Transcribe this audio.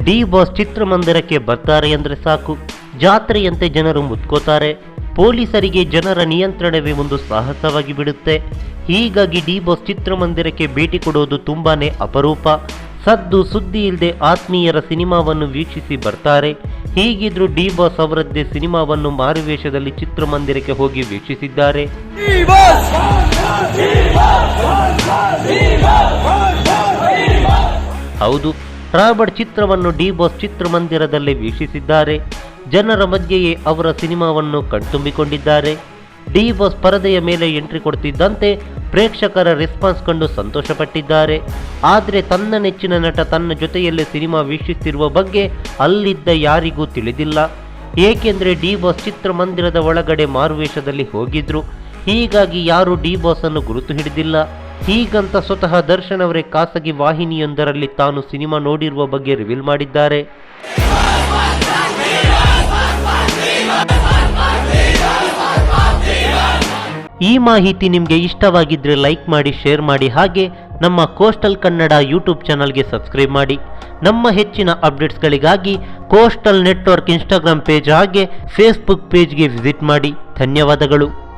D boss ಚಿತ್ರಮಂದಿರಕ್ಕೆ ಬರ್ತಾರೆ ಅಂದರೆ ಸಾಕು, ಜಾತ್ರೆಯಂತೆ ಜನರು ಮುತ್ಕೋತಾರೆ. ಪೊಲೀಸರಿಗೆ ಜನರ ನಿಯಂತ್ರಣವೇ ಒಂದು ಸಾಹಸವಾಗಿ ಬಿಡುತ್ತೆ. ಹೀಗಾಗಿ ಡಿ ಬಾಸ್ ಚಿತ್ರಮಂದಿರಕ್ಕೆ ಭೇಟಿ ಕೊಡೋದು ತುಂಬಾನೇ ಅಪರೂಪ. ಸದ್ದು ಸುದ್ದಿ ಇಲ್ಲದೆ ಆತ್ಮೀಯರ ಸಿನಿಮಾವನ್ನು ವೀಕ್ಷಿಸಿ ಬರ್ತಾರೆ. ಹೀಗಿದ್ರು ಡಿ ಬಾಸ್ ಅವರದ್ದೇ ಸಿನಿಮಾವನ್ನು ಮಾರುವೇಷದಲ್ಲಿ ಚಿತ್ರಮಂದಿರಕ್ಕೆ ಹೋಗಿ ವೀಕ್ಷಿಸಿದ್ದಾರೆ. ಹೌದು, ರಾಬರ್ಟ್ ಚಿತ್ರವನ್ನು ಡಿ ಬಾಸ್ ಚಿತ್ರಮಂದಿರದಲ್ಲೇ ವೀಕ್ಷಿಸಿದ್ದಾರೆ. ಜನರ ಮಧ್ಯೆಯೇ ಅವರ ಸಿನಿಮಾವನ್ನು ಕಣ್ತುಂಬಿಕೊಂಡಿದ್ದಾರೆ. ಡಿ ಬಾಸ್ ಪರದೆಯ ಮೇಲೆ ಎಂಟ್ರಿ ಕೊಡ್ತಿದ್ದಂತೆ ಪ್ರೇಕ್ಷಕರ ರೆಸ್ಪಾನ್ಸ್ ಕಂಡು ಸಂತೋಷಪಟ್ಟಿದ್ದಾರೆ. ಆದರೆ ತನ್ನ ನೆಚ್ಚಿನ ನಟ ತನ್ನ ಜೊತೆಯಲ್ಲೇ ಸಿನಿಮಾ ವೀಕ್ಷಿಸುತ್ತಿರುವ ಬಗ್ಗೆ ಅಲ್ಲಿದ್ದ ಯಾರಿಗೂ ತಿಳಿದಿಲ್ಲ. ಏಕೆಂದರೆ ಡಿ ಬಾಸ್ ಚಿತ್ರಮಂದಿರದ ಒಳಗಡೆ ಮಾರುವೇಷದಲ್ಲಿ ಹೋಗಿದ್ರು. ಹೀಗಾಗಿ ಯಾರು ಡಿ ಬಾಸ್ ಅನ್ನು ಗುರುತು ಹಿಡಿದಿಲ್ಲ. ಹೀಗಂತ ಸ್ವತಃ ದರ್ಶನ್ ಅವರೇ ಖಾಸಗಿ ವಾಹಿನಿಯೊಂದರಲ್ಲಿ ತಾನು ಸಿನಿಮಾ ನೋಡಿರುವ ಬಗ್ಗೆ ರಿವೀಲ್ ಮಾಡಿದ್ದಾರೆ. ಈ ಮಾಹಿತಿ ನಿಮಗೆ ಇಷ್ಟವಾಗಿದ್ದರೆ ಲೈಕ್ ಮಾಡಿ, ಶೇರ್ ಮಾಡಿ, ಹಾಗೆ ನಮ್ಮ ಕೋಸ್ಟಲ್ ಕನ್ನಡ ಯೂಟ್ಯೂಬ್ ಚಾನಲ್ಗೆ ಸಬ್ಸ್ಕ್ರೈಬ್ ಮಾಡಿ. ನಮ್ಮ ಹೆಚ್ಚಿನ ಅಪ್ಡೇಟ್ಸ್ಗಳಿಗಾಗಿ ಕೋಸ್ಟಲ್ ನೆಟ್ವರ್ಕ್ ಇನ್ಸ್ಟಾಗ್ರಾಮ್ ಪೇಜ್ ಹಾಗೆ ಫೇಸ್ಬುಕ್ ಪೇಜ್ಗೆ ವಿಸಿಟ್ ಮಾಡಿ. ಧನ್ಯವಾದಗಳು.